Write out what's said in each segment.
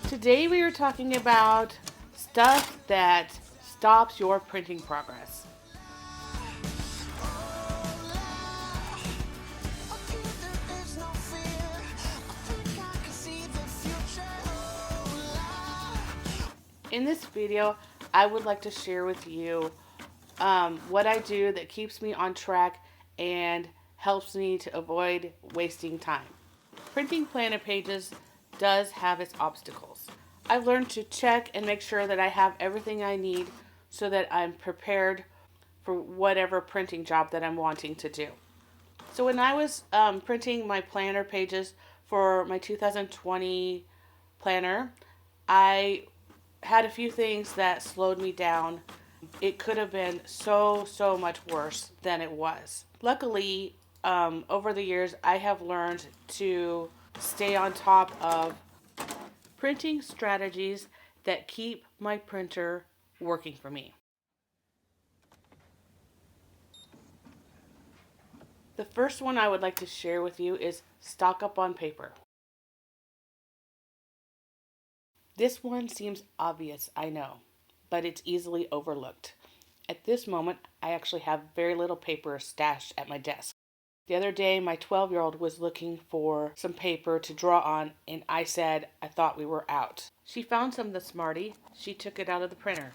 Today we are talking about stuff that stops your printing progress. In this video, I would like to share with you what I do that keeps me on track and helps me to avoid wasting time. Printing planner pages does have its obstacles. I've learned to check and make sure that I have everything I need so that I'm prepared for whatever printing job that I'm wanting to do. So when I was printing my planner pages for my 2020 planner, I had a few things that slowed me down. It could have been so much worse than it was. Luckily, over the years, I have learned to stay on top of printing strategies that keep my printer working for me. The first one I would like to share with you is stock up on paper. This one seems obvious, I know, but it's easily overlooked. At this moment, I actually have very little paper stashed at my desk. The other day, my 12-year-old was looking for some paper to draw on, and I said I thought we were out. She found some this Smarty. She took it out of the printer.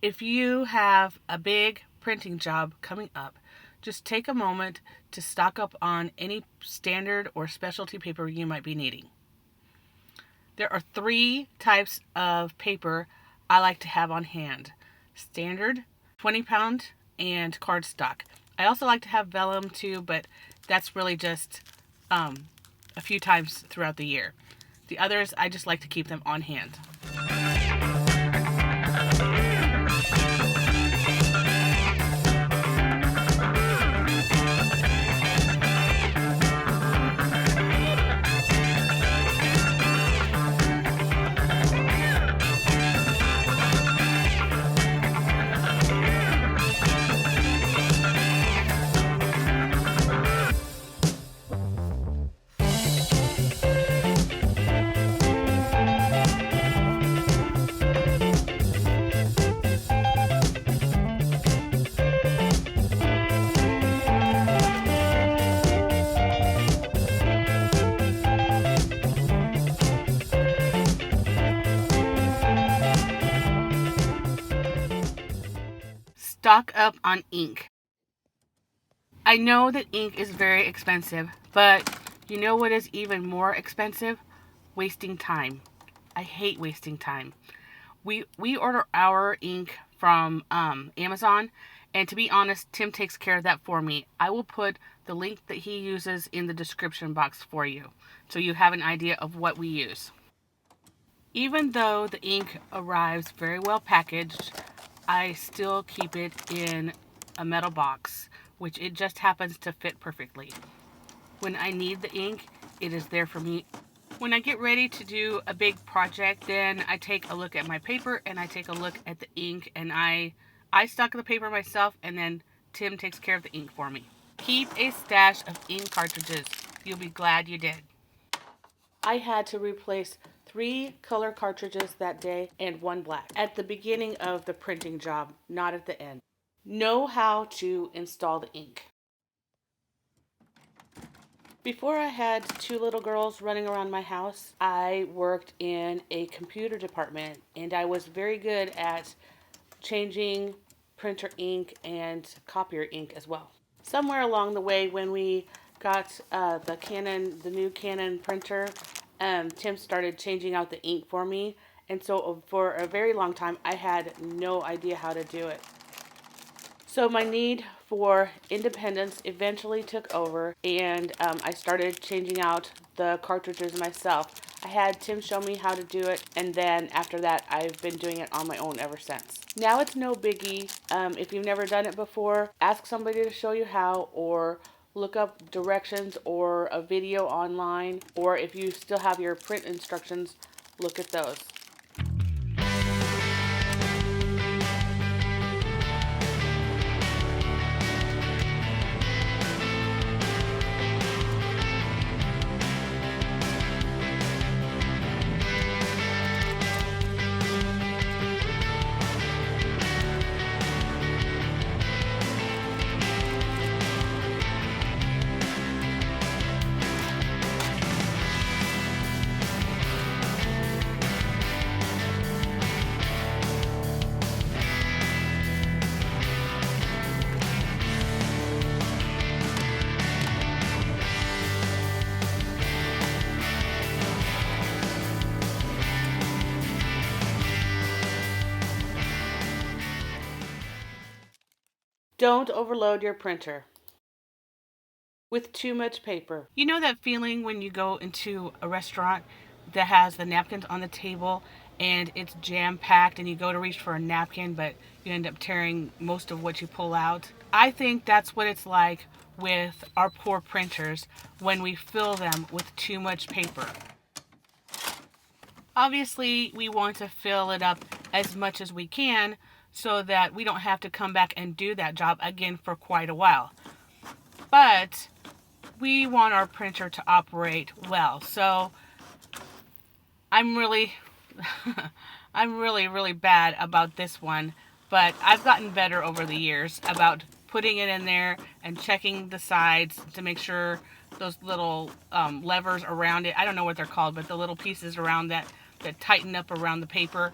If you have a big printing job coming up, just take a moment to stock up on any standard or specialty paper you might be needing. There are 3 types of paper I like to have on hand: standard, 20-pound, and cardstock. I also like to have vellum too, but that's really just a few times throughout the year. The others, I just like to keep them on hand. Stock up on ink. I know that ink is very expensive, but you know what is even more expensive? Wasting time. I hate wasting time. We order our ink from Amazon, and to be honest, Tim takes care of that for me. I will put the link that he uses in the description box for you, so you have an idea of what we use. Even though the ink arrives very well packaged, I still keep it in a metal box, which it just happens to fit perfectly. When I need the ink, it is there for me. When I get ready to do a big project, then I take a look at my paper and I take a look at the ink, and I stock the paper myself, and then Tim takes care of the ink for me. Keep a stash of ink cartridges. You'll be glad you did. I had to replace 3 color cartridges that day and 1 black at the beginning of the printing job, not at the end. Know how to install the ink. Before I had 2 little girls running around my house, I worked in a computer department, and I was very good at changing printer ink and copier ink as well. Somewhere along the way, when we got the new Canon printer, Tim started changing out the ink for me, And so for a very long time, I had no idea how to do it. So my need for independence eventually took over, and I started changing out the cartridges myself. I had Tim show me how to do it, and then after that, I've been doing it on my own ever since. Now it's no biggie. If you've never done it before, ask somebody to show you how, or look up directions or a video online, or if you still have your print instructions, look at those. Don't overload your printer with too much paper. You know that feeling when you go into a restaurant that has the napkins on the table and it's jam packed and you go to reach for a napkin but you end up tearing most of what you pull out? I think that's what it's like with our poor printers when we fill them with too much paper. Obviously, we want to fill it up as much as we can so that we don't have to come back and do that job again for quite a while. But we want our printer to operate well. So I'm really really bad about this one, but I've gotten better over the years about putting it in there and checking the sides to make sure those little levers around it, I don't know what they're called, but the little pieces around that tighten up around the paper.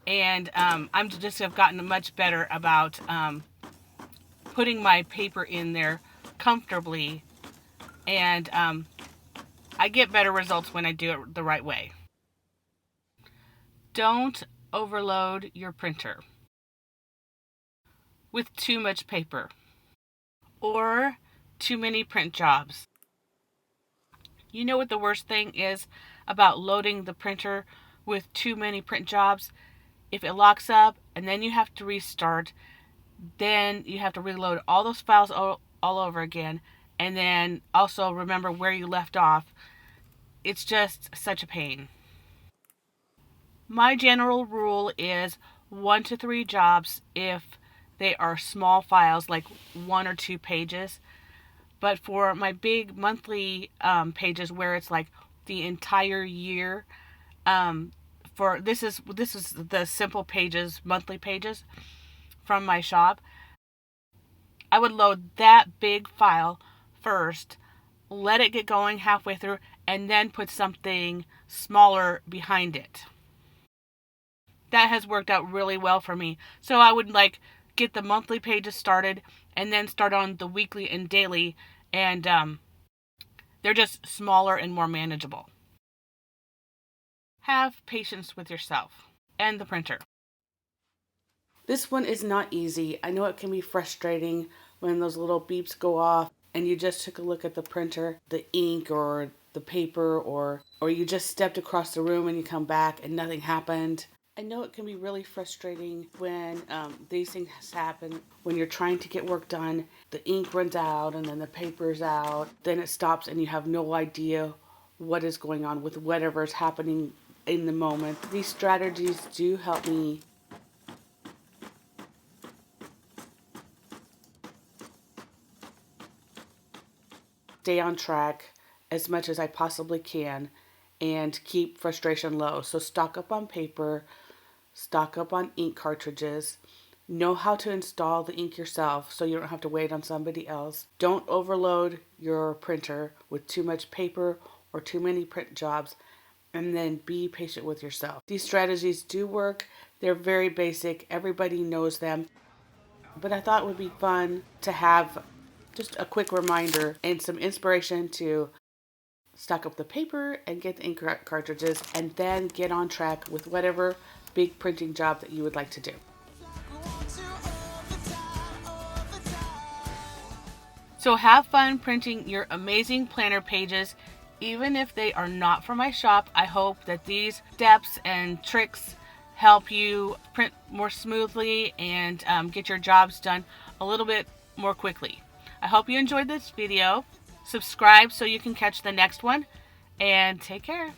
And I'm just have gotten much better about putting my paper in there comfortably, and I get better results when I do it the right way. Don't overload your printer with too much paper or too many print jobs. You know what the worst thing is about loading the printer with too many print jobs? If it locks up and then you have to restart, then you have to reload all those files all over again, and then also remember where you left off. It's just such a pain. My general rule is 1 to 3 jobs if they are small files, like 1 or 2 pages. But for my big monthly pages where it's like the entire year, for this is the simple pages, monthly pages from my shop, I would load that big file first, let it get going halfway through, and then put something smaller behind it. That has worked out really well for me. So I would get the monthly pages started and then start on the weekly and daily, and they're just smaller and more manageable. Have patience with yourself and the printer. This one is not easy. I know it can be frustrating when those little beeps go off and you just took a look at the printer, the ink or the paper, or you just stepped across the room and you come back and nothing happened. I know it can be really frustrating when these things happen, when you're trying to get work done, the ink runs out and then the paper's out, then it stops and you have no idea what is going on with whatever is happening in the moment. These strategies do help me stay on track as much as I possibly can and keep frustration low. So stock up on paper, stock up on ink cartridges, know how to install the ink yourself so you don't have to wait on somebody else. Don't overload your printer with too much paper or too many print jobs, and then be patient with yourself. These strategies do work. They're very basic. Everybody knows them. But I thought it would be fun to have just a quick reminder and some inspiration to stock up the paper and get the ink cartridges, and then get on track with whatever big printing job that you would like to do. So have fun printing your amazing planner pages. Even if they are not from my shop, I hope that these steps and tricks help you print more smoothly and get your jobs done a little bit more quickly. I hope you enjoyed this video. Subscribe so you can catch the next one, and take care.